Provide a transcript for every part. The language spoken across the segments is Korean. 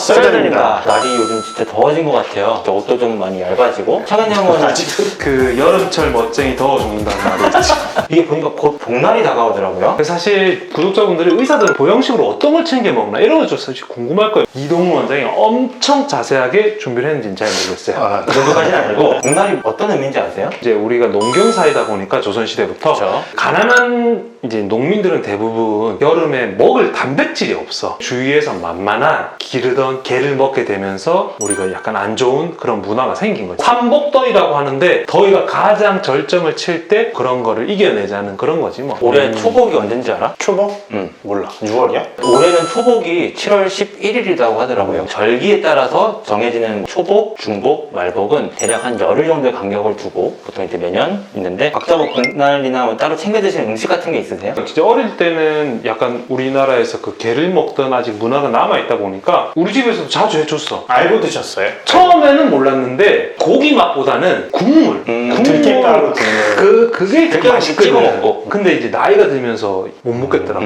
써야 됩니다. 날이 요즘 진짜 더워진 것 같아요. 옷도 좀 많이 얇아지고. 차관이 형은 아직도 그 여름철 멋쟁이 더워 죽는다는 말이 있지. 이게 보니까 곧 복날이 다가오더라고요. 사실 구독자분들이 의사들은 보양식으로 어떤 걸 챙겨 먹나 이런 거 좀 사실 궁금할 거예요. 이동훈 원장이 엄청 자세하게 준비를 했는지는 잘 모르겠어요. 그 정도까지는 아니고 복날이 어떤 의미인지 아세요? 이제 우리가 농경사회다 보니까 조선시대부터 그렇죠. 가난한 이제 농민들은 대부분 여름에 먹을 단백질이 없어. 주위에서 만만한 기르던 개를 먹게 되면서 우리가 약간 안 좋은 그런 문화가 생긴 거죠. 삼복더위라고 하는데 더위가 가장 절정을 칠 때 그런 거를 이겨내자는 그런 거지 뭐. 올해 초복이 언제인지 알아? 초복? 응. 몰라. 6월이야? 올해는 초복이 7월 11일이라고 하더라고요. 절기에 따라서 정해지는 초복, 중복, 말복은 대략 한 열흘 정도의 간격을 두고 보통 이제 매년 있는데 각자 뭐 복날이나 뭐 따로 챙겨 드시는 음식 같은 게 있으세요? 진짜 어릴 때는 약간 우리나라에서 그 게를 먹던 아직 문화가 남아있다 보니까 우리 집에서도 자주 해줬어. 알고 드셨어요? 처음에는 몰랐는데 고기 맛보다는 국물. 들깨가루 국물. 그게 되게 맛있게 맛있거든. 찍어 먹고. 근데 이제 나이가 들면서 못 먹겠더라고.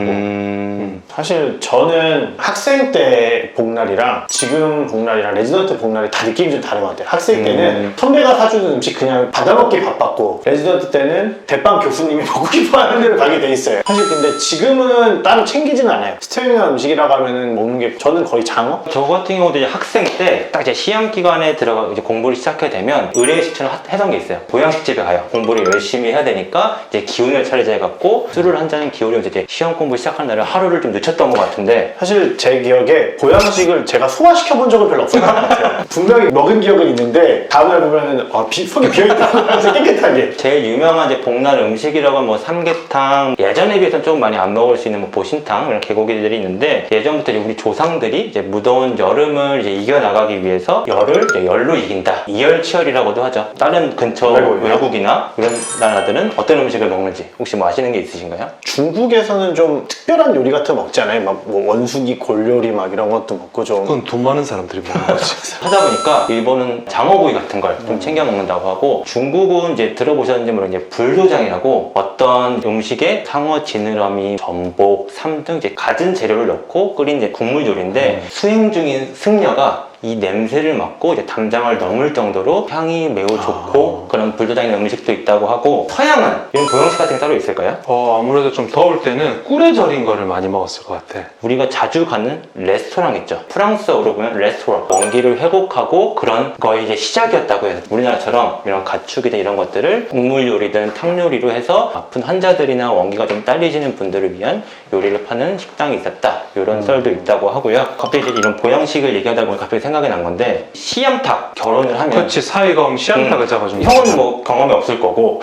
사실 저는 학생 때 복날이랑 지금 복날이랑 레지던트 복날이 다 느낌이 좀 다른 것 같아요. 학생 때는 선배가 사주는 음식 그냥 받아먹기 바빴고, 레지던트 때는 대빵 교수님이 먹고 싶어하는 데로 가게 돼 있어요. 사실 근데 지금은 따로 챙기지는 않아요. 스테미나 음식이라고 하면은 먹는 게 저는 거의 장어? 저 같은 경우도 이제 학생 때 딱 이제 시험 기간에 들어가 이제 공부를 시작하게 되면 의례식처럼 하던 게 있어요. 보양식 집에 가요. 공부를 열심히 해야 되니까 이제 기운을 차리자 해갖고 술을 한 잔 기울이면서 이제 시험 공부 시작하는 날을 하루를 좀 늦췄던 것 같은데 사실 제 기억에 보양식을 제가 소화시켜 본 적은 별로 없었던 것 같아요. 분명히 먹은 기억은 있는데 다음날 보면은 속이 비어있다 하면서 깨끗하게. 제일 유명한 이제 복날 음식이라고 하면 뭐 삼계탕, 예전에 비해서는 조금 많이 안 먹을 수 있는 뭐 보신탕 이런 개고기들이 있는데 예전부터 이제 우리 조상들이 이제 무더운 여름을 이제 이겨나가기 위해서 열을 이제 열로 이긴다. 이열치열이라고도 하죠. 다른 근처 외국이나 이런 나라들은 어떤 음식을 먹는지 혹시 뭐 아시는 게 있으신가요? 중국에서는 좀 특별한 요리 같은 거 먹지 않아요? 막 뭐 원숭이 골요리 막 이런 것도 먹고 좀. 그건 돈 많은 사람들이 먹는 거지. 찾아보니까 일본은 장어구이 같은 걸 좀 챙겨 먹는다고 하고 중국은 이제 들어보셨는지 모르겠는데 불도장이라고 어떤 음식에 상어, 지느러미, 전복, 삼 등 이제 갖은 재료를 넣고 끓인 이제 국물 요리인데 수행 중인 승려가 이 냄새를 맡고 이제 담장을 넘을 정도로 향이 매우 좋고 그런 불도장이라는 음식도 있다고 하고 서양은 이런 보양식 같은 게 따로 있을까요? 아무래도 좀 더울 때는 꿀에 절인 거를 많이 먹었을 것 같아. 우리가 자주 가는 레스토랑 있죠. 프랑스어로 보면 레스토랑. 원기를 회복하고 그런 거의 이제 시작이었다고 해요. 우리나라처럼 이런 가축이나 이런 것들을 국물 요리든 탕 요리로 해서 아픈 환자들이나 원기가 좀 딸리시는 분들을 위한 요리를 파는 식당이 있었다. 이런 썰도 있다고 하고요. 갑자기 이제 이런 보양식을 얘기하다 보니 갑자기 생각이 난 건데 시암탉 결혼을 하면 그렇지, 사이가 오면 씨암탉을 잡아주는 거지. 형은 뭐 경험이 없을 거고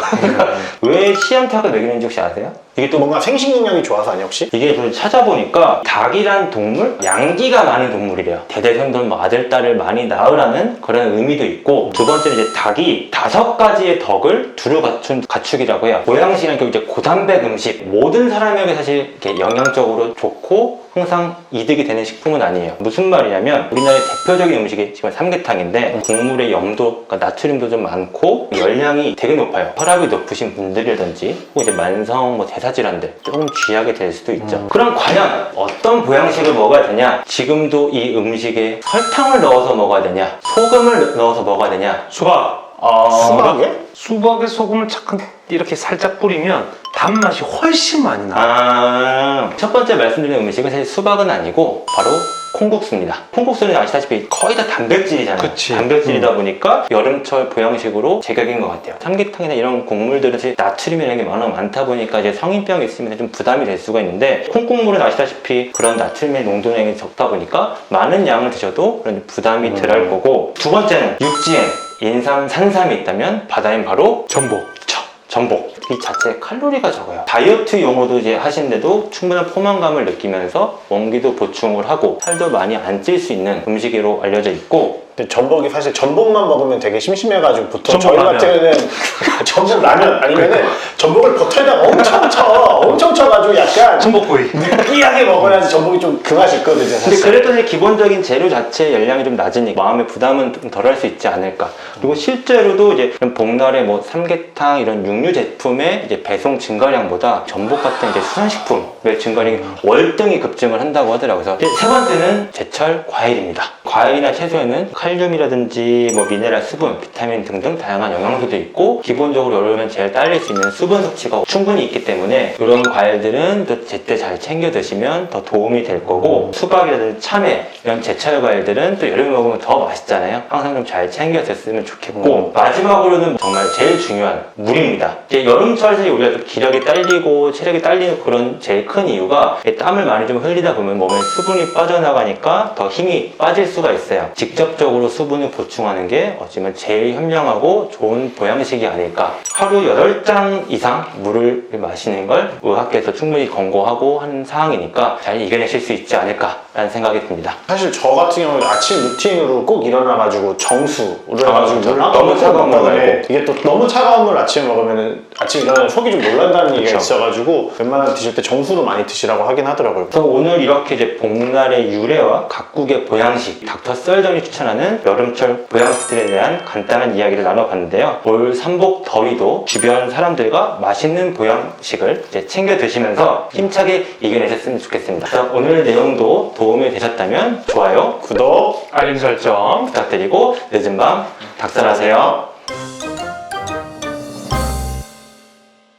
왜 시암탉을 먹이는지 혹시 아세요? 이게 또 뭔가 생식 능력이 좋아서 아니 혹시? 이게 좀 찾아보니까 닭이란 동물 양기가 많은 동물이래요. 대대손손 뭐 아들 딸을 많이 낳으라는 그런 의미도 있고 두 번째는 이제 닭이 5가지의 덕을 두루 갖춘 가축이라고 해요. 보양식이란 게 이제 고단백 음식 모든 사람에게 사실 이렇게 영양적으로 좋고 항상 이득이 되는 식품은 아니에요. 무슨 말이냐면 우리나라의 대표적인 음식이 지금 삼계탕인데 국물의 염도, 그러니까 나트륨도 좀 많고 열량이 되게 높아요. 혈압이 높으신 분들이라든지 혹은 이제 만성 뭐 대사질환들 조금 취하게 될 수도 있죠. 그럼 과연 어떤 보양식을 먹어야 되냐? 지금도 이 음식에 설탕을 넣어서 먹어야 되냐? 소금을 넣어서 먹어야 되냐? 수박. 수박에? 수박에 소금을 착 이렇게 살짝 뿌리면 단맛이 훨씬 많이 나. 첫 번째 말씀드린 음식은 사실 수박은 아니고 바로 콩국수입니다. 콩국수는 아시다시피 거의 다 단백질이잖아요. 그치. 단백질이다 보니까 여름철 보양식으로 제격인 것 같아요. 삼계탕이나 이런 국물들은 사실 나트륨이라는 게 많다 보니까 이제 성인병이 있으면 좀 부담이 될 수가 있는데 콩국물은 아시다시피 그런 나트륨의 농도량이 적다 보니까 많은 양을 드셔도 그런 부담이 덜 할 거고 두 번째는 육지엔 인삼, 산삼이 있다면 바다엔 바로 전복. 전복. 이 자체에 칼로리가 적어요. 다이어트 용어도 이제 하시는데도 충분한 포만감을 느끼면서 원기도 보충을 하고 살도 많이 안 찔 수 있는 음식으로 알려져 있고 근데 전복이 사실 전복만 먹으면 되게 심심해가지고 보통 전복 저희 라면. 같은 경우는 전복 라면 아니면은 전복을 버터에다가 엄청 쳐가지고 약간 전복구이. 느끼하게 먹어야지 전복이 좀 그 맛이 있거든요 근데 사실. 그래도 이제 기본적인 재료 자체 열량이 좀 낮으니까 마음의 부담은 좀 덜 할 수 있지 않을까. 그리고 실제로도 이제 이런 복날에 뭐 삼계탕 이런 육류 제품의 이제 배송 증가량보다 전복 같은 이제 수산식품의 증가량이 월등히 급증을 한다고 하더라고요. 그래서 세 번째는 제철 과일입니다. 과일이나 채소에는 칼륨이라든지 뭐 미네랄, 수분, 비타민 등등 다양한 영양소도 있고 기본적으로 여름엔 제일 딸릴 수 있는 수분 섭취가 충분히 있기 때문에 이런 과일들은 또 제때 잘 챙겨 드시면 더 도움이 될 거고 수박이라든지 참외 이런 제철 과일들은 또 여름에 먹으면 더 맛있잖아요. 항상 좀 잘 챙겨 드셨으면 좋겠고 마지막으로는 정말 제일 중요한 물입니다. 이제 여름철에 우리가 좀 기력이 딸리고 체력이 딸리는 그런 제일 큰 이유가 땀을 많이 좀 흘리다 보면 몸에 수분이 빠져나가니까 더 힘이 빠질 수가 있어요. 직접적으로 수분을 보충하는 게 어쩌면 제일 현명하고 좋은 보양식이 아닐까. 하루 8잔 이상 물을 마시는 걸 의학계에서 충분히 권고하고 하는 사항이니까 잘 이겨내실 수 있지 않을까라는 생각이 듭니다. 사실 저 같은 경우는 아침 루틴으로 꼭 일어나가지고 정수를 해가지고 맞아. 물 너무 차가운 물 말고. 이게 또 너무 차가운 물 아침에 먹으면 아침에 일어나면 속이 좀 놀란다는 얘기가 그쵸. 있어가지고 웬만하면 드실 때 정수로 많이 드시라고 하긴 하더라고요. 그래서 오늘 이렇게 이제 복날의 유래와 각국의 보양식, 닥터 썰전이 추천하는 여름철 보양식들에 대한 간단한 이야기를 나눠봤는데요. 올 삼복 더위도 주변 사람들과 맛있는 보양식을 이제 챙겨 드시면서 힘차게 이겨내셨으면 좋겠습니다. 그래서 오늘 내용도 도움이 되셨다면 좋아요, 구독! 알림 설정. 부탁드리고 늦은 밤 닭살하세요.